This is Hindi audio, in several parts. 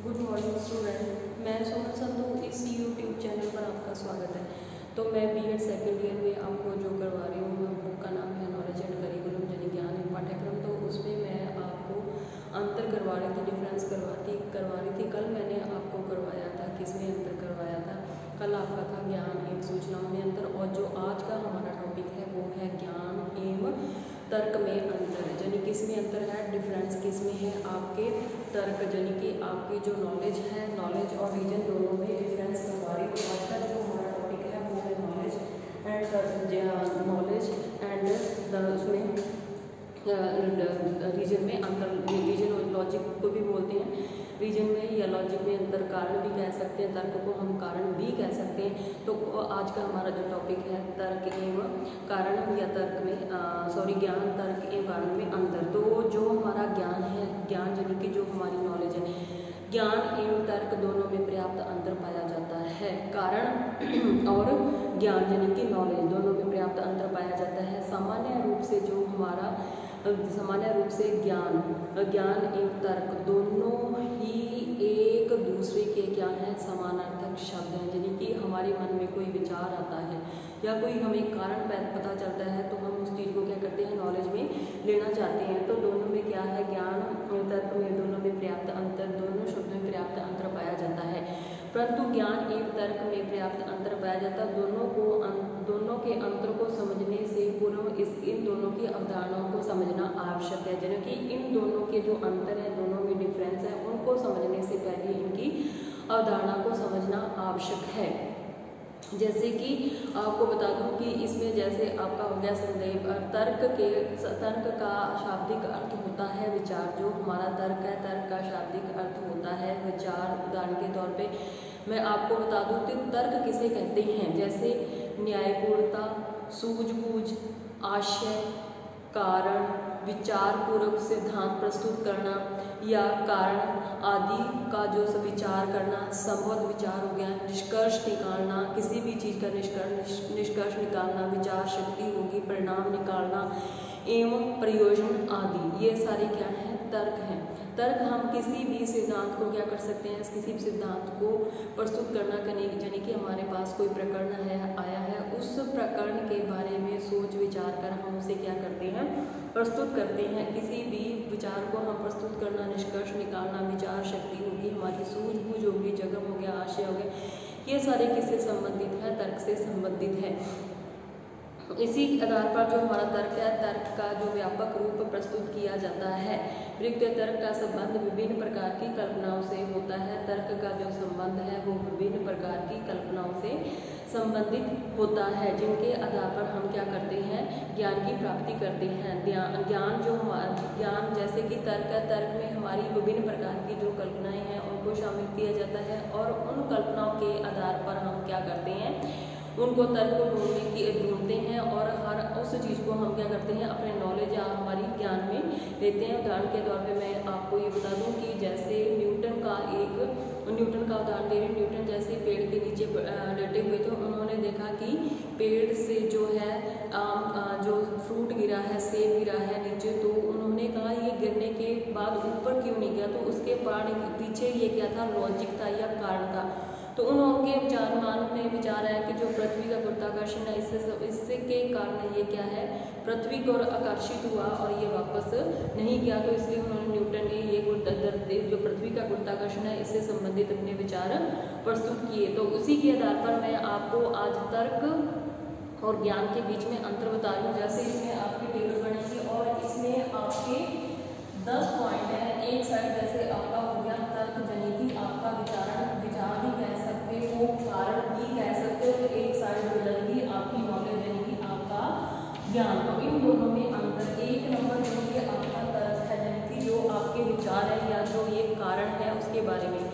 गुड मॉर्निंग स्टूडेंट, मैं सुमन संधू। इस यूट्यूब चैनल पर आपका स्वागत है। तो मैं बीएड सेकेंड ईयर में आपको जो करवा रही हूँ, बुक का नाम है नॉलेज एंड करिकुलम यानी ज्ञान एवं पाठ्यक्रम। तो उसमें मैं आपको अंतर करवा रही थी, डिफरेंस करवा रही थी। कल मैंने आपको करवाया था, किसमें अंतर करवाया था? कल आपका था ज्ञान एवं सूचनाओं में अंतर। और जो आज का हमारा टॉपिक है वो है ज्ञान एवं तर्क में अंतर। यानी किस में अंतर है, डिफरेंस किस में है? आपके तर्क यानी कि आपकी जो नॉलेज है, नॉलेज और रीजन दोनों में डिफरेंस करवा रही हूँ। आज का जो हमारा टॉपिक है वो है नॉलेज एंड उसमें रीजन में अंतर। रीजन और लॉजिक को भी बोलते हैं। रीजन में या लॉजिक में अंतर कारण भी कह सकते हैं, तर्क को हम कारण भी कह सकते हैं। तो आज का हमारा जो टॉपिक है तर्क एवं कारण या तर्क में ज्ञान, तर्क एवं कारण में अंतर। तो जो हमारा ज्ञान है, ज्ञान यानी कि जो हमारी नॉलेज है, ज्ञान एवं तर्क दोनों में पर्याप्त अंतर पाया जाता है। कारण और ज्ञान यानी कि नॉलेज दोनों में पर्याप्त अंतर पाया जाता है। सामान्य रूप से ज्ञान एवं तर्क दोनों ही एक दूसरे के क्या है, समानार्थक शब्द हैं। यानी कि हमारे मन में कोई विचार आता है या कोई हमें कारण पता चलता है तो हम उस चीज़ को क्या करते हैं, नॉलेज में लेना चाहते हैं। तो दोनों में क्या है, ज्ञान और तर्क में दोनों में पर्याप्त अंतर, दोनों शब्दों में पर्याप्त अंतर पाया जाता है। परंतु ज्ञान एवं तर्क में पर्याप्त अंतर पाया जाता है। दोनों के अंतर को समझने से पूर्व इन दोनों की अवधारणाओं को समझना आवश्यक है। यानी कि इन दोनों के जो अंतर है, दोनों में डिफरेंस है, उनको समझने से पहले इनकी अवधारणा को समझना आवश्यक है। जैसे कि आपको बता दूं कि इसमें जैसे आपका हो गया संदेह। तर्क का शाब्दिक अर्थ होता है विचार। जो हमारा तर्क है, तर्क का शाब्दिक अर्थ होता है विचार। उदाहरण के तौर पे मैं आपको बता दूं कि तर्क किसे कहते हैं, जैसे न्यायपूर्णता, सूझबूझ, आशय, कारण, विचार पूर्वक सिद्धांत प्रस्तुत करना या कारण आदि का जो विचार करना, संभव विचार हो गया, निष्कर्ष निकालना, किसी भी चीज़ का निष्कर्ष निकालना, विचार शक्ति होगी, परिणाम निकालना एवं प्रयोजन आदि, ये सारे क्या हैं, तर्क हैं। तर्क हम किसी भी सिद्धांत को क्या कर सकते हैं, किसी भी सिद्धांत को प्रस्तुत करना यानी कि हमारे पास कोई प्रकरण आया है, उस प्रकरण के बारे में सोच विचार कर हम उसे क्या करते हैं, प्रस्तुत करते हैं। किसी भी विचार को हम प्रस्तुत करना, निष्कर्ष निकालना, विचार शक्ति होगी, हमारी सूझबूझ होगी, जगह हो गया, आशय हो गया, ये सारे किससे संबंधित है, तर्क से संबंधित है। इसी आधार पर जो हमारा तर्क है, तर्क का जो व्यापक रूप प्रस्तुत किया जाता है। प्रयुक्त तर्क का संबंध विभिन्न प्रकार की कल्पनाओं से होता है। तर्क का जो संबंध है वो विभिन्न प्रकार की कल्पनाओं से संबंधित होता है, जिनके आधार पर हम क्या करते हैं, ज्ञान की प्राप्ति करते हैं। ज्ञान जैसे कि तर्क है, तर्क में हमारी विभिन्न प्रकार की जो कल्पनाएं हैं उनको शामिल किया जाता है और उन कल्पनाओं के आधार पर हम क्या करते हैं, उनको तर्क को ढूंढते हैं और हर उस चीज़ को हम क्या करते हैं, अपने नॉलेज या हमारी ज्ञान में लेते हैं। उदाहरण के तौर पे मैं आपको ये बता दूं कि जैसे न्यूटन का उदाहरण दे रही हूँ। न्यूटन जैसे पेड़ के नीचे लेटे हुए थे, उन्होंने देखा कि पेड़ से जो है जो फ्रूट गिरा है, सेब गिरा है नीचे, तो उन्होंने कहा ये गिरने के बाद ऊपर क्यों नहीं गया? तो उसके पीछे ये क्या था, लॉजिक था या कारण था। तो उनके विचार है कि जो पृथ्वी का गुरुत्वाकर्षण है, इससे के कारण ये क्या है, पृथ्वी को आकर्षित हुआ और ये वापस नहीं गया। तो इसलिए उन्होंने, न्यूटन ने ये जो पृथ्वी का गुरुत्वाकर्षण है इससे संबंधित अपने विचार प्रस्तुत किए। तो उसी के आधार पर मैं आपको आज तर्क और ज्ञान के बीच में अंतर बता रही हूँ। जैसे इसमें आपकी टेबल बनेगी और इसमें आपके 10 पॉइंट है। एक साइड जैसे आपका हो गया तर्क यानी कि आपका विचार भी कह सकते हो, कारण भी कह सकते हो। तो एक साइड जो लगेगी आपकी नॉलेज यानी कि आपका ज्ञान। तो इन दोनों में अंतर, एक नंबर जो कि आपका तर्क है यानी कि जो आपके विचार है या जो ये कारण है उसके बारे में।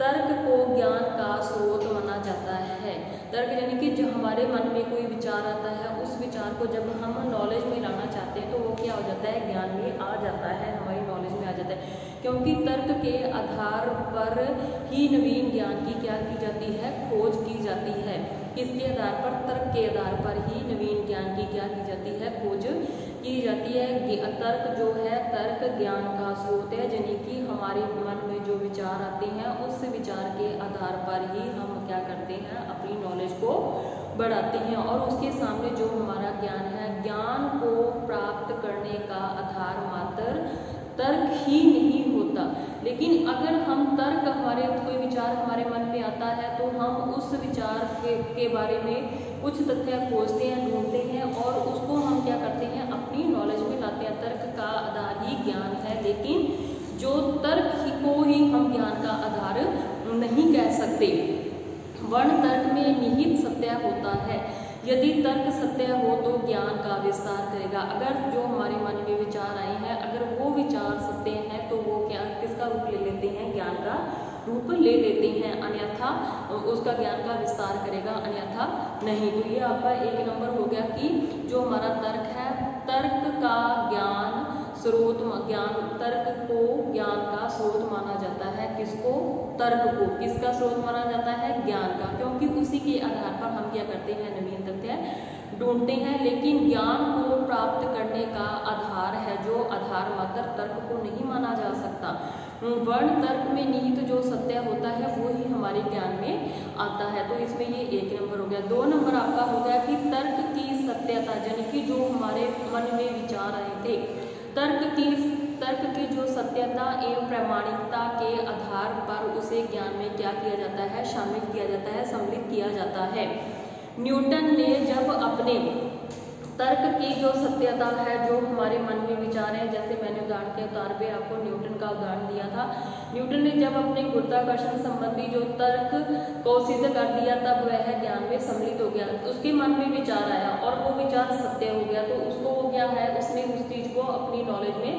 तर्क को ज्ञान का स्रोत माना जाता है। तर्क यानी कि जो हमारे मन में कोई विचार आता है, उस विचार को जब हम नॉलेज में लाना चाहते हैं तो वो क्या हो जाता है, ज्ञान में आ जाता है, हमारी नॉलेज में आ जाता है। क्योंकि तर्क के आधार पर ही नवीन ज्ञान की क्या की जाती है, खोज की जाती है। किसके आधार पर? तर्क के आधार पर ही नवीन ज्ञान की क्या की जाती है, खोज की जाती है। तर्क जो है तर्क ज्ञान का स्रोत है, यानी कि हमारे मन में जो विचार आते हैं उस विचार के आधार पर ही हम क्या करते हैं, अपनी नॉलेज को बढ़ाते हैं। और उसके सामने जो हमारा ज्ञान है, ज्ञान को प्राप्त करने का आधार मात्र तर्क ही नहीं होता। लेकिन अगर हम तर्क, हमारे कोई विचार हमारे मन में आता है तो हम उस विचार के बारे में कुछ तथ्य खोजते हैं, ढूंढते हैं और उसको हम क्या करते हैं, अपनी नॉलेज में लाते हैं। तर्क का आधार ही ज्ञान है, लेकिन जो तर्क को ही हम ज्ञान का आधार नहीं कह सकते। वर्ण तर्क में निहित सत्य होता है। यदि तर्क सत्य हो तो ज्ञान का विस्तार करेगा। अगर जो हमारे मन में विचार आए हैं, अगर वो विचार सत्य हैं तो वो क्या किसका रूप ले लेते हैं, ज्ञान का रूप ले लेते हैं, अन्यथा उसका ज्ञान का विस्तार करेगा, अन्यथा नहीं। तो ये आपका 1 नंबर हो गया कि जो हमारा तर्क है, तर्क का ज्ञान स्रोत, तर्क को ज्ञान का स्रोत माना जाता है। किसको, तर्क को किसका स्रोत माना जाता है, ज्ञान का, क्योंकि उसी के आधार पर हम क्या करते हैं, नवीन तथ्य ढूंढते हैं। लेकिन ज्ञान को प्राप्त करने का आधार है जो आधार मात्र तर्क को नहीं माना जा सकता। वर्ण तर्क में निहित जो सत्य होता है वो ही हमारे ज्ञान में आता है। तो इसमें ये 1 नंबर हो गया। 2 नंबर आपका हो गया कि तर्क की सत्यता, यानी कि जो हमारे मन में विचार आए थे, तर्क की जो सत्यता एवं प्रामाणिकता के आधार पर उसे ज्ञान में क्या किया जाता है, शामिल किया जाता है, सम्मिलित किया जाता है। न्यूटन ने जब अपने तर्क की जो सत्यता है, जो हमारे मन में विचार है, जैसे मैंने उदाहरण के तौर पे आपको न्यूटन का उदाहरण दिया था, न्यूटन ने जब अपने गुरुत्वाकर्षण संबंधी जो तर्क को सिद्ध कर दिया तब वह ज्ञान में सम्मिलित हो गया। उसके मन में विचार आया और वो विचार सत्य हो गया, तो उसको वो क्या है, उसने उस चीज को अपनी नॉलेज में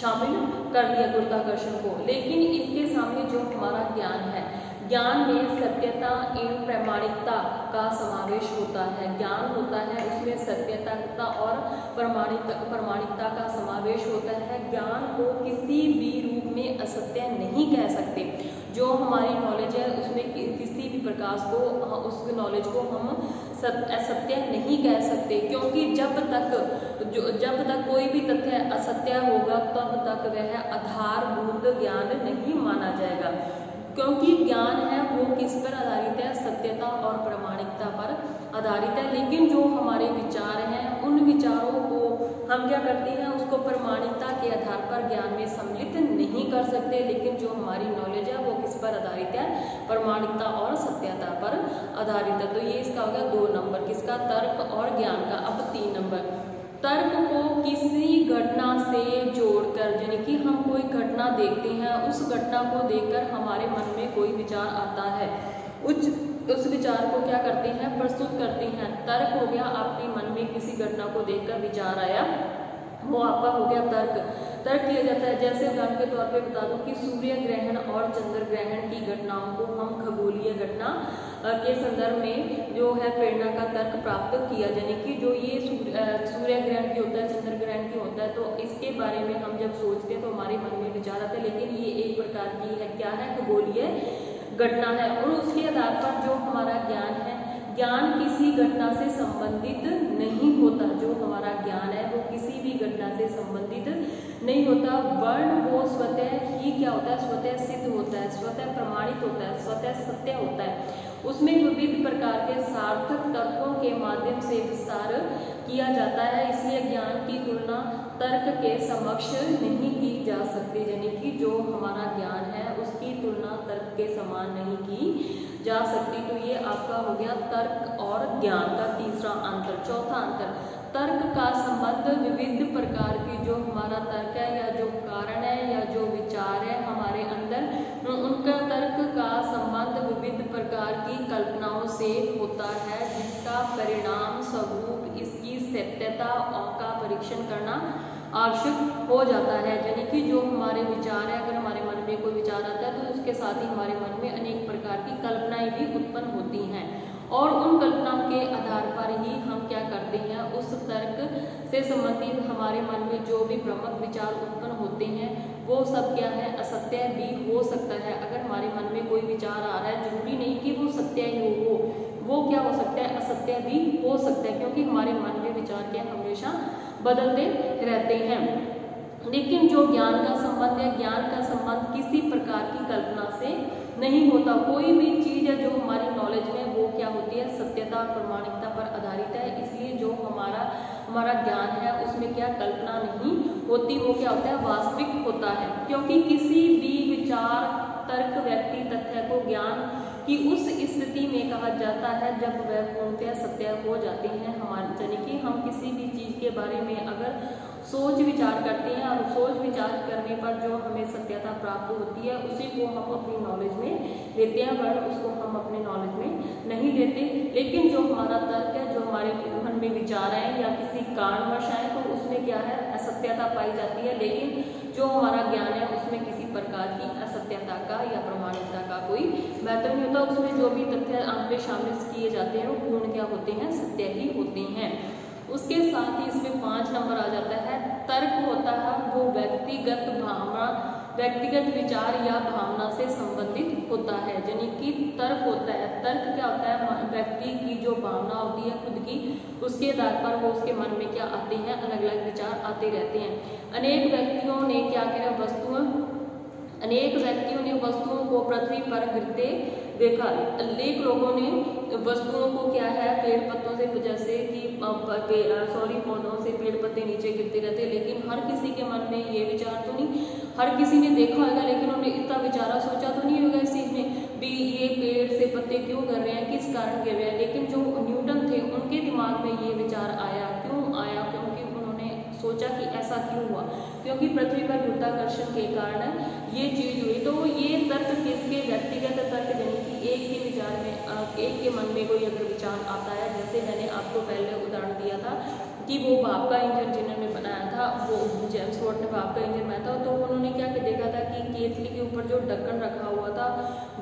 शामिल कर दिया, गुरुत्वाकर्षण को। लेकिन इसके सामने जो हमारा ज्ञान है, ज्ञान में सत्यता एवं प्रामाणिकता का समावेश होता है। ज्ञान होता है उसमें सत्यता और प्रामाणिकता का समावेश होता है। ज्ञान को किसी भी रूप में असत्य नहीं कह सकते। जो हमारी नॉलेज है उसमें किसी भी प्रकार को, उस नॉलेज को हम असत्य नहीं कह सकते, क्योंकि जब तक कोई भी तथ्य असत्य होगा तब तक वह आधारभूत ज्ञान नहीं माना जाएगा। क्योंकि ज्ञान है वो किस पर आधारित है, सत्यता और प्रामाणिकता पर आधारित है। लेकिन जो हमारे विचार हैं, उन विचारों को हम क्या करते हैं, उसको प्रामाणिकता के आधार पर ज्ञान में सम्मिलित नहीं कर सकते। लेकिन जो हमारी नॉलेज है वो किस पर आधारित है, प्रामाणिकता और सत्यता पर आधारित है। तो ये इसका हो गया 2 नंबर, किसका, तर्क और ज्ञान का। अब 3 नंबर, तर्क को किसी घटना से जोड़कर, यानी कि हम कोई घटना देखते हैं, उस घटना को देखकर हमारे मन में कोई विचार आता है, उस विचार को क्या करते हैं, प्रस्तुत करते हैं। तर्क हो गया, आपके मन में किसी घटना को देखकर विचार आया, वो आपका हो गया तर्क किया जाता है। जैसे उदाहरण के तौर पे बता दूं कि सूर्य ग्रहण और चंद्र ग्रहण की घटनाओं को हम खगोलीय घटना के संदर्भ में जो है प्रेरणा का तर्क प्राप्त किया, यानी कि जो ये सूर्य ग्रहण की होता है, चंद्र ग्रहण की होता है, तो इसके बारे में हम जब सोचते हैं तो हमारे मन में विचार आता है। लेकिन ये एक प्रकार की है, क्या है, खगोलीय घटना है। और उसके आधार पर जो हमारा ज्ञान है, ज्ञान किसी घटना से संबंधित नहीं होता। जो हमारा ज्ञान है वो किसी भी घटना से संबंधित नहीं होता। वर्ण वो स्वतः ही क्या होता है, स्वतः सिद्ध होता है, स्वतः प्रमाणित होता है, स्वतः सत्य होता है। उसमें विविध प्रकार के सार्थक तर्कों के माध्यम से विस्तार किया जाता है। इसलिए ज्ञान की तुलना तर्क के समक्ष नहीं की जा सकती, यानी कि जो हमारा ज्ञान है उसकी तुलना तर्क के समान नहीं की जा सकती। तो ये आपका हो गया तर्क और ज्ञान का तीसरा अंतर। चौथा अंतर, तर्क का संबंध विविध प्रकार की, जो हमारा तर्क है या जो कारण है या जो विचार है हमारे अंदर, उनका तर्क का संबंध विविध प्रकार की कल्पनाओं से होता है, जिसका परिणाम स्वरूप इसकी सत्यता का परीक्षण करना आवश्यक हो जाता है। यानी कि जो हमारे विचार है, अगर हमारे मन में कोई विचार आता है तो उसके साथ ही हमारे मन में अनेक प्रकार की कल्पनाएं भी उत्पन्न होती हैं, और उन कल्पनाओं के आधार पर ही हम क्या करते हैं, उस तर्क से संबंधित हमारे मन में जो भी भ्रामक विचार उत्पन्न होते हैं वो सब क्या है, असत्य भी हो सकता है। अगर हमारे मन में कोई विचार आ रहा है, जरूरी नहीं कि वो सत्य ही हो, वो क्या हो सकता है, असत्य भी हो सकता है, क्योंकि हमारे मन में विचार क्या हमेशा बदलते रहते हैं। लेकिन जो ज्ञान का संबंध है, ज्ञान का संबंध किसी प्रकार की कल्पना से नहीं होता। कोई भी चीज़ है जो हमारी नॉलेज में वो क्या होती है, सत्यता और प्रामाणिकता पर आधारित है। इसलिए जो हमारा ज्ञान है उसमें क्या कल्पना नहीं होती, वो क्या होता है, वास्तविक होता है। क्योंकि किसी भी विचार, तर्क, व्यक्ति, तथ्य को ज्ञान की उस स्थिति में कहा जाता है जब वह पूर्णतः सत्य हो जाते हैं। हमारे यानी कि हम किसी भी चीज़ के बारे में अगर सोच विचार करते हैं और सोच विचार करने पर जो हमें सत्यता प्राप्त होती है उसी को हम अपनी नॉलेज में लेते हैं, वरना उसको हम अपने नॉलेज में नहीं लेते। लेकिन जो हमारा तर्क है, जो हमारे मन में विचार आए या किसी कारणवश आए तो उसमें क्या है, असत्यता पाई जाती है। लेकिन जो हमारा ज्ञान है उसमें किसी प्रकार की असत्यता का या प्रामाणिकता का कोई महत्व नहीं होता। उसमें जो भी तथ्य आमने सामने किए जाते हैं वो पूर्ण क्या होते हैं, सत्य ही होते हैं। उसके साथ ही इसमें 5 नंबर आ जाता है, तर्क होता है वो व्यक्तिगत भावना, व्यक्तिगत विचार या भावना से संबंधित होता है। यानी कि तर्क होता है, तर्क क्या होता है, व्यक्ति की जो भावना होती है खुद की, उसके आधार पर वो उसके मन में क्या आते हैं, अलग अलग विचार आते रहते हैं। अनेक व्यक्तियों ने क्या किया, वस्तुओं को पृथ्वी पर गिरते देखा। अनेक लोगों ने वस्तुओं को क्या है, पेड़ पत्तों से, जैसे कि पौधों से पेड़ पत्ते नीचे गिरते रहते, लेकिन हर किसी के मन में ये विचार तो नहीं, हर किसी ने देखा होगा लेकिन उन्होंने इतना विचारा सोचा तो नहीं होगा इस चीज में भी ये पेड़ से पत्ते क्यों गिर रहे हैं, किस कारण गिर रहे हैं। लेकिन जो न्यूटन थे उनके दिमाग में ये विचार आया, क्यों आया, क्योंकि उन्होंने सोचा कि ऐसा क्यों हुआ, क्योंकि पृथ्वी पर गुरुत्वाकर्षण के कारण ये चीज हुई। तो ये तर्क किसके, व्यक्तिगत तर्क, यानी कि एक के विचार में, एक के मन में कोई अगर विचार आता है, जैसे मैंने आपको पहले उदाहरण दिया था कि वो भाप का इंजन जिन्होंने बनाया था, वो जेम्स वाट ने भाप का इंजन बनाया था, तो उन्होंने क्या देखा था कि केतली के ऊपर जो ढक्कन रखा हुआ था,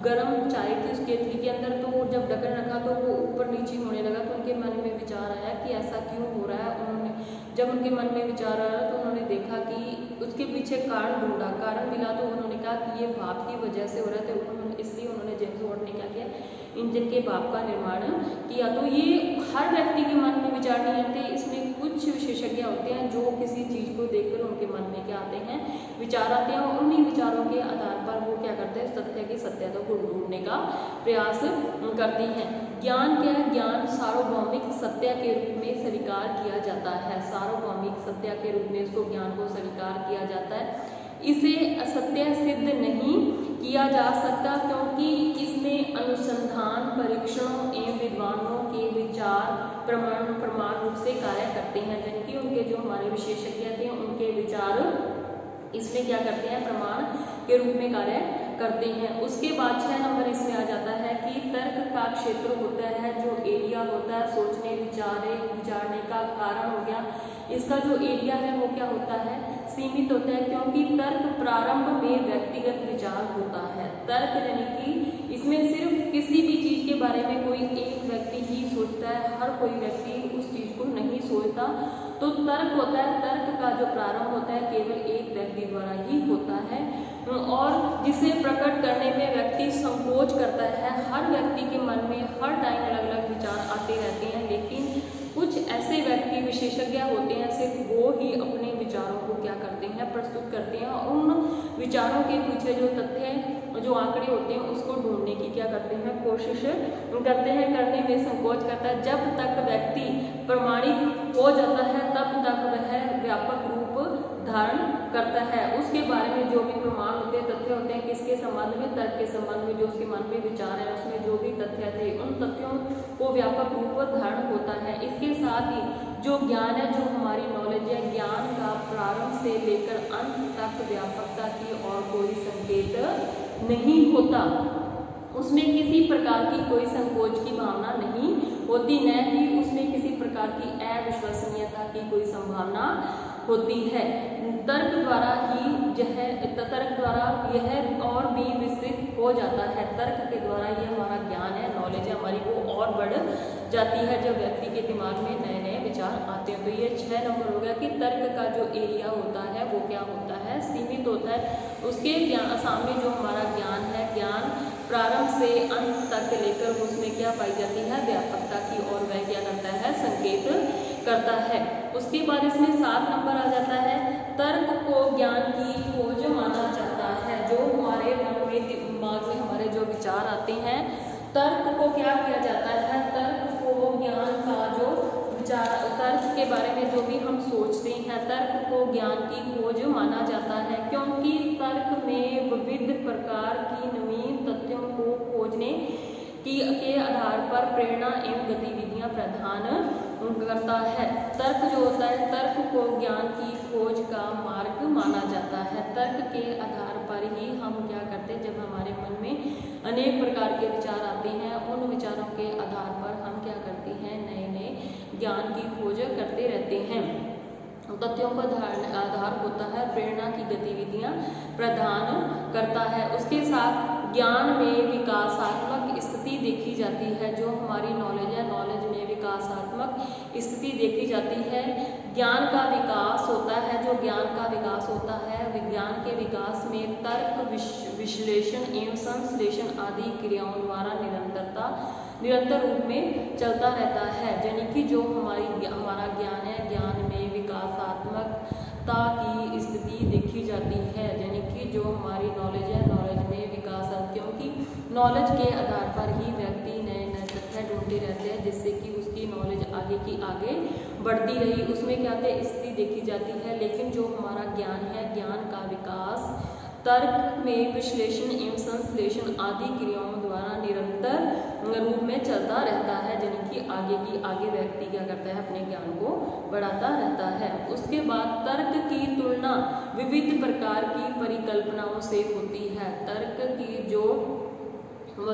गर्म चाय थी उस केतली के अंदर, तो जब ढक्कन रखा तो वो ऊपर नीचे होने लगा, तो उनके मन में विचार आया कि ऐसा क्यों हो रहा है। उन्होंने जब उनके मन में विचार आया तो उन्होंने देखा कि उसके पीछे कारण ढूंढा, कारण मिला, तो उन्होंने कहा कि ये भाप की वजह से हो रहा था। इसलिए उन्होंने जेम्स वाट ने क्या किया, इंजन के भाप का निर्माण किया। तो ये हर व्यक्ति के मन में विचार नहीं आते, इसमें कुछ विशेषज्ञ होते हैं जो किसी चीज को देखकर उनके मन में क्या आते हैं, विचार आते हैं, और उन्हीं विचारों के आधार पर वो क्या करते हैं, तथ्य की सत्यता को ढूंढने का प्रयास करते हैं। ज्ञान क्या है, ज्ञान सार्वभौमिक सत्य के रूप में स्वीकार किया जाता है, सार्वभौमिक सत्य के रूप में इसको ज्ञान को स्वीकार किया जाता है। इसे असत्य सिद्ध नहीं किया जा सकता क्योंकि इसमें अनुसंधान, परीक्षणों एवं विद्वानों के विचार प्रमाण रूप से कार्य करते हैं। जबकि उनके जो हमारे विशेषज्ञ थे उनके विचार इसमें क्या करते हैं, प्रमाण के रूप में कार्य करते हैं। उसके बाद 6 नंबर इसमें आ जाता है कि तर्क का क्षेत्र होता है, जो एरिया होता है, सोचने विचारने का कारण हो गया, इसका जो एरिया है वो क्या होता है, सीमित होता है, क्योंकि तर्क प्रारंभ में व्यक्तिगत विचार होता है। तर्क यानी कि इसमें सिर्फ किसी भी चीज के बारे में कोई एक व्यक्ति ही सोचता है, हर कोई व्यक्ति उस चीज को नहीं सोचता। तो तर्क होता है, तर्क का जो प्रारंभ होता है केवल एक व्यक्ति द्वारा ही होता है, और जिसे प्रकट करने में व्यक्ति संकोच करता है। हर व्यक्ति के मन में हर टाइम अलग अलग विचार आते रहते हैं, लेकिन कुछ ऐसे व्यक्ति विशेषज्ञ होते हैं, सिर्फ वो ही अपने विचारों को क्या करते हैं, प्रस्तुत करते हैं, और उन विचारों के पीछे जो तथ्य, जो आंकड़े होते हैं उसको ढूंढने की क्या करते हैं, कोशिश करते हैं, करने में संकोच करता है। जब तक व्यक्ति प्रमाणित हो जाता है तब तक वह व्यापक रूप धारण करता है। उसके बारे में जो भी प्रमाण होते हैं, तथ्य होते हैं, किसके संबंध में, तर्क के संबंध में, जो उसके मन में विचार है उसमें जो भी तथ्य थे उन तथ्यों को व्यापक रूप धारण होता है। इसके साथ ही जो ज्ञान है, जो हमारी नॉलेज है, ज्ञान का प्रारंभ से लेकर अंत तक व्यापकता की और कोई संकेत नहीं होता, उसमें किसी प्रकार की कोई संकोच की भावना नहीं होती, न ही उसमें किसी प्रकार की अविश्वसनीयता की कोई संभावना होती है। तर्क द्वारा यह और भी विस्तृत हो जाता है। तर्क के द्वारा ये हमारा ज्ञान है, नॉलेज है हमारी, वो और बढ़ जाती है जब व्यक्ति के दिमाग में नए नए विचार आते हैं। तो ये 6 नंबर हो गया कि तर्क का जो एरिया होता है वो क्या होता है, सीमित होता है। उसके सामने जो हमारा ज्ञान है, ज्ञान प्रारंभ से अंत तक लेकर उसमें क्या पाई जाती है, व्यापकता की, और वह क्या करता है, संकेत करता है। उसके बाद इसमें 7 नंबर आ जाता है, तर्क को ज्ञान की खोज माना जाता है। जो हमारे मन में, दिमाग में हमारे जो विचार आते हैं, तर्क को क्या किया जाता है, तर्क को ज्ञान का जो विचार, तर्क के बारे में जो भी हम सोचते हैं, तर्क को ज्ञान की खोज माना जाता है, क्योंकि तर्क में विविध प्रकार की नवीन तथ्यों को खोजने के आधार पर प्रेरणा एवं गतिविधियां प्रदान करता है। तर्क जो होता है, तर्क को ज्ञान की खोज का मार्ग माना जाता है। तर्क के आधार पर ही हम क्या करते हैं, जब हमारे मन में अनेक प्रकार के विचार आते हैं, उन विचारों के आधार पर हम क्या करते हैं, नए नए ज्ञान की खोज करते रहते हैं। तथ्यों का आधार होता है, प्रेरणा की गतिविधियां प्रदान करता है। उसके साथ ज्ञान में विकासात्मक स्थिति देखी जाती है। जो हमारी नॉलेज है, नॉलेज में विकासात्मक स्थिति देखी जाती है। ज्ञान का विकास होता है, जो ज्ञान का विकास होता है, विज्ञान के विकास में तर्क, विश्लेषण एवं संश्लेषण आदि क्रियाओं द्वारा निरंतर रूप में चलता रहता है। यानी कि जो हमारा ज्ञान है, ज्ञान में विकासात्मकता की स्थिति देखी जाती है। यानी कि जो हमारी नॉलेज है, नॉलेज में विकास, क्योंकि नॉलेज के आधार पर ही व्यक्ति नए नए तथ्य ढूंढते रहते हैं, जिससे कि उसकी नॉलेज आगे की आगे बढ़ती रही। उसमें क्या स्थिति देखी जाती है। लेकिन जो हमारा ज्ञान है, ज्ञान का विकास तर्क में विश्लेषण एवं संश्लेषण आदि क्रियाओं द्वारा निरंतर रूप में चलता रहता है। यानी कि आगे की आगे व्यक्ति क्या करता है, अपने ज्ञान को बढ़ाता रहता है। उसके बाद तर्क की तुलना विविध प्रकार की परिकल्पनाओं से होती है। तर्क की जो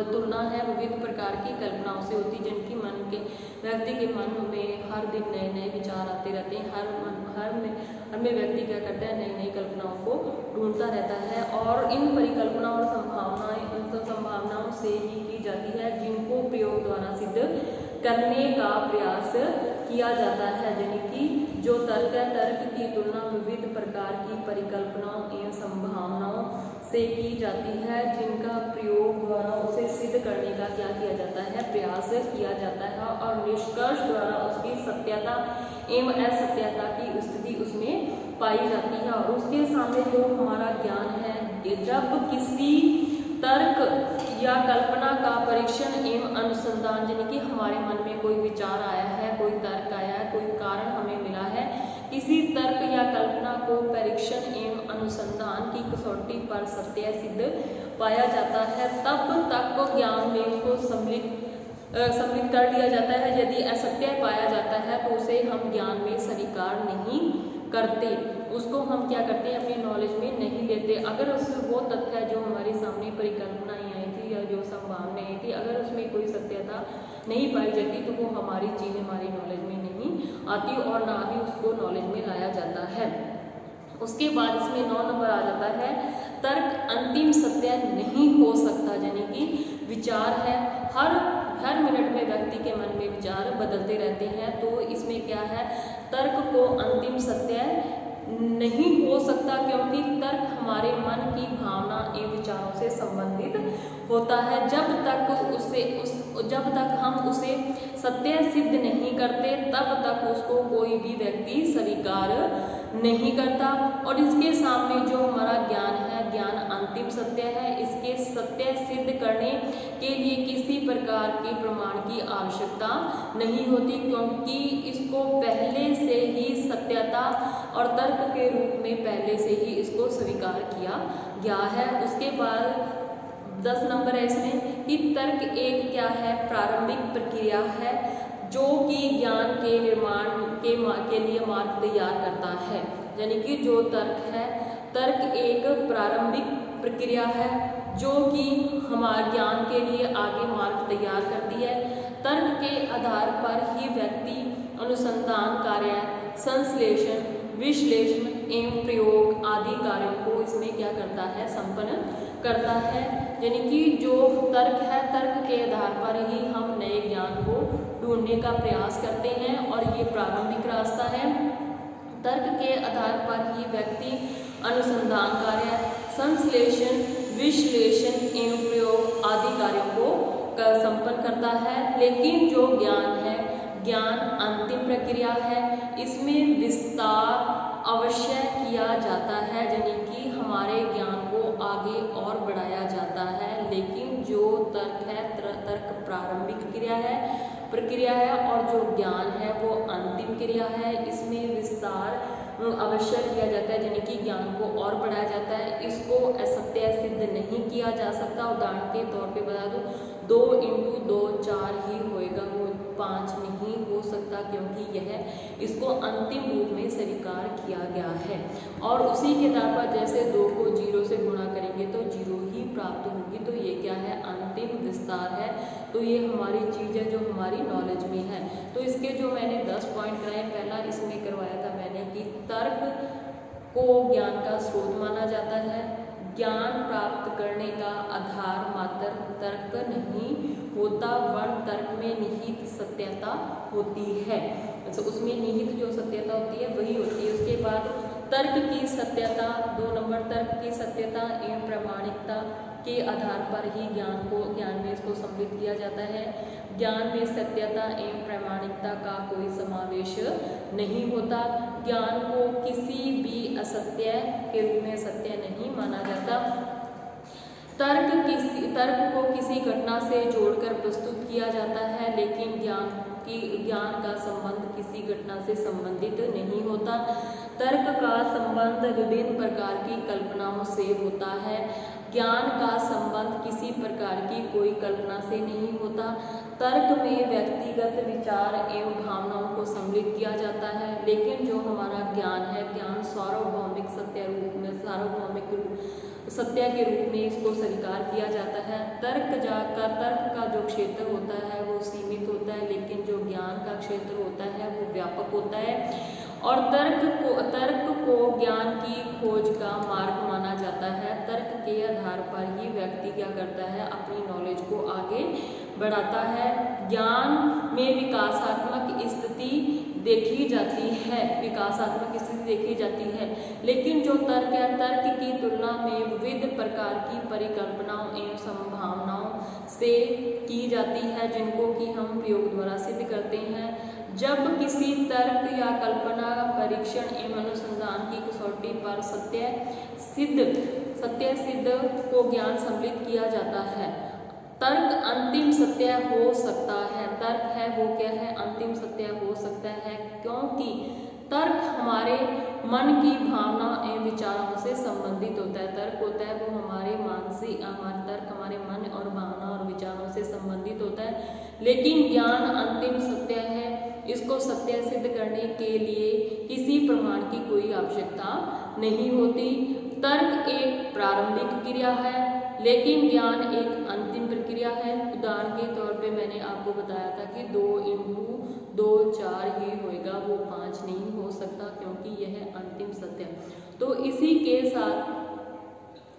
तुलना है विविध प्रकार की कल्पनाओं से होती है, जिनकी मन के व्यक्ति के मन में हर दिन नए नए विचार आते रहते हैं। हर में व्यक्ति क्या करता है, नई नई कल्पनाओं को ढूंढता रहता है, और इन परिकल्पनाओं और संभावनाओं से ही की जाती है, जिनको प्रयोग द्वारा सिद्ध करने का प्रयास किया जाता है। यानी कि जो तर्क है, तर्क की तुलना विविध प्रकार की परिकल्पनाओं एवं संभावनाओं से की जाती है, जिनका प्रयोग द्वारा उसे सिद्ध करने का क्या किया जाता है, प्रयास किया जाता है, और निष्कर्ष द्वारा उसकी सत्यता एवं असत्यता की स्थिति उसमें पाई जाती है। और उसके सामने जो हमारा ज्ञान है, जब किसी तर्क या कल्पना का परीक्षण एवं अनुसंधान, यानी कि हमारे मन में कोई विचार आया है, कोई तर्क आया है, कोई कारण हमें मिला है, किसी तर्क या कल्पना को परीक्षण एवं अनुसंधान की कसौटी पर सत्य सिद्ध पाया जाता है, तब तक ज्ञान में उसको सम्मिलित कर लिया जाता है। यदि असत्य पाया जाता है तो उसे हम ज्ञान में स्वीकार नहीं करते, उसको हम क्या करते हैं, अपनी नॉलेज में नहीं लेते। अगर उसमें वो तथ्य जो हमारे सामने परिकल्पनाएं आई थी या जो संभावनाएं आई थी, अगर उसमें कोई सत्यता नहीं पाई जाती तो वो हमारी चीज़ हमारी नॉलेज में नहीं आती, और ना ही उसको नॉलेज में लाया जाता है। उसके बाद इसमें 9 नंबर आ जाता है, तर्क अंतिम सत्य नहीं हो सकता। यानी कि विचार है, हर मिनट में व्यक्ति के मन में विचार बदलते रहते हैं, तो इसमें क्या है, तर्क को अंतिम सत्य नहीं हो सकता, क्योंकि तर्क हमारे मन की भावना एवं विचारों से संबंधित होता है। जब तक हम उसे सत्य सिद्ध नहीं करते, तब तक उसको कोई भी व्यक्ति स्वीकार नहीं करता। और इसके सामने जो हमारा ज्ञान है, ज्ञान अंतिम सत्य है, इसके सत्य सिद्ध करने के लिए किसी प्रकार के प्रमाण की आवश्यकता नहीं होती, क्योंकि इसको पहले से ही सत्यता और तर्क के रूप में पहले से ही इसको स्वीकार किया गया है। उसके बाद 10 नंबर है इसमें कि तर्क एक क्या है, प्रारंभिक प्रक्रिया है, जो कि ज्ञान के निर्माण के लिए मार्ग तैयार करता है। यानी कि जो तर्क है, तर्क एक प्रारंभिक प्रक्रिया है जो कि हमारे ज्ञान के लिए आगे मार्ग तैयार करती है। तर्क के आधार पर ही व्यक्ति अनुसंधान कार्य, संश्लेषण, विश्लेषण एवं प्रयोग आदि कार्यों को इसमें क्या करता है, संपन्न करता है। यानी कि जो तर्क है, तर्क के आधार पर ही हम नए ज्ञान को ढूंढने का प्रयास करते हैं, और ये प्रारंभिक रास्ता है। तर्क के आधार पर ही व्यक्ति अनुसंधान कार्य, संश्लेषण, विश्लेषण एवं प्रयोग आदि कार्यों को संपन्न करता है। लेकिन जो ज्ञान है, ज्ञान अंतिम प्रक्रिया है, इसमें विस्तार अवश्य किया जाता है, यानी कि हमारे ज्ञान को आगे और बढ़ाया जाता है। लेकिन जो तर्क है, तर्क प्रारंभिक प्रक्रिया है और जो ज्ञान है वो अंतिम क्रिया है। इसमें विस्तार अवश्य किया जाता है, यानी कि ज्ञान को और बढ़ाया जाता है। इसको असत्य सिद्ध नहीं किया जा सकता। उदाहरण के तौर पे बता दूं, 2 × 2 4 ही होएगा, वो 5 नहीं हो सकता, क्योंकि यह इसको अंतिम रूप में स्वीकार किया गया है। और उसी के आधार पर जैसे 2 को 0 से गुणा करेंगे तो 0 ही प्राप्त होगी। तो ये क्या है? अंतिम विस्तार है। तो ये हमारी चीज़ है जो हमारी नॉलेज में है। तो इसके जो मैंने 10 पॉइंट कराए, पहला इसमें करवाया था मैंने कि तर्क को ज्ञान का स्रोत माना जाता है। ज्ञान प्राप्त करने का आधार मात्र तर्क नहीं होता, वर्ण तर्क में निहित सत्यता होती है। अच्छा, उसमें निहित जो सत्यता होती है वही होती है। उसके बाद तर्क की सत्यता, 2 नंबर तर्क की सत्यता एवं प्रामाणिकता के आधार पर ही ज्ञान में इसको सम्मिलित किया जाता है। ज्ञान में सत्यता एवं प्रामाणिकता का कोई समावेश नहीं होता। ज्ञान को किसी भी असत्य के रूप में सत्य नहीं माना जाता। तर्क को किसी घटना से जोड़कर प्रस्तुत किया जाता है, लेकिन ज्ञान का संबंध किसी घटना से संबंधित नहीं होता। तर्क का संबंध विभिन्न प्रकार की कल्पनाओं से होता है। ज्ञान का संबंध किसी प्रकार की कोई कल्पना से नहीं होता। तर्क में व्यक्तिगत विचार एवं भावनाओं को सम्मिलित किया जाता है, लेकिन जो हमारा ज्ञान है, ज्ञान सार्वभौमिक सत्य के रूप में इसको स्वीकार किया जाता है। तर्क का जो क्षेत्र होता है वो सीमित होता है, लेकिन जो ज्ञान का क्षेत्र होता है वो व्यापक होता है। और तर्क को ज्ञान की खोज का मार्ग माना जाता है। तर्क के आधार पर ही व्यक्ति क्या करता है? अपनी नॉलेज को आगे बढ़ाता है। ज्ञान में विकासात्मक स्थिति देखी जाती है, लेकिन जो तर्क है, तर्क की तुलना में विविध प्रकार की परिकल्पनाओं एवं संभावनाओं से की जाती है, जिनको कि हम प्रयोग द्वारा सिद्ध करते हैं। जब किसी तर्क या कल्पना परीक्षण एवं अनुसंधान की कसौटी पर सत्य सिद्ध को ज्ञान सम्मिलित किया जाता है। तर्क अंतिम सत्य हो सकता है। तर्क है वो क्या है? अंतिम सत्य हो सकता है, क्योंकि तर्क हमारे मन की भावना एवं विचारों से संबंधित होता है। तर्क होता है वो हमारे तर्क हमारे मन और भावना और विचारों से संबंधित होता है, लेकिन ज्ञान अंतिम सत्य है। इसको सत्य सिद्ध करने के लिए किसी प्रमाण की कोई आवश्यकता नहीं होती। तर्क एक प्रारंभिक क्रिया है, लेकिन ज्ञान एक अंतिम प्रक्रिया है। उदाहरण के तौर पे मैंने आपको बताया था कि 2 × 2 4 ही होएगा, वो 5 नहीं हो सकता, क्योंकि यह अंतिम सत्य। तो इसी के साथ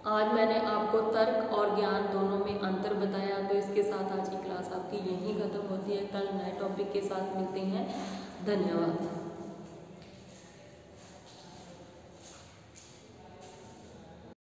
आज मैंने आपको तर्क और ज्ञान दोनों में अंतर बताया। तो इसके साथ आज की क्लास आपकी यहीं खत्म होती है। कल नए टॉपिक के साथ मिलते हैं। धन्यवाद।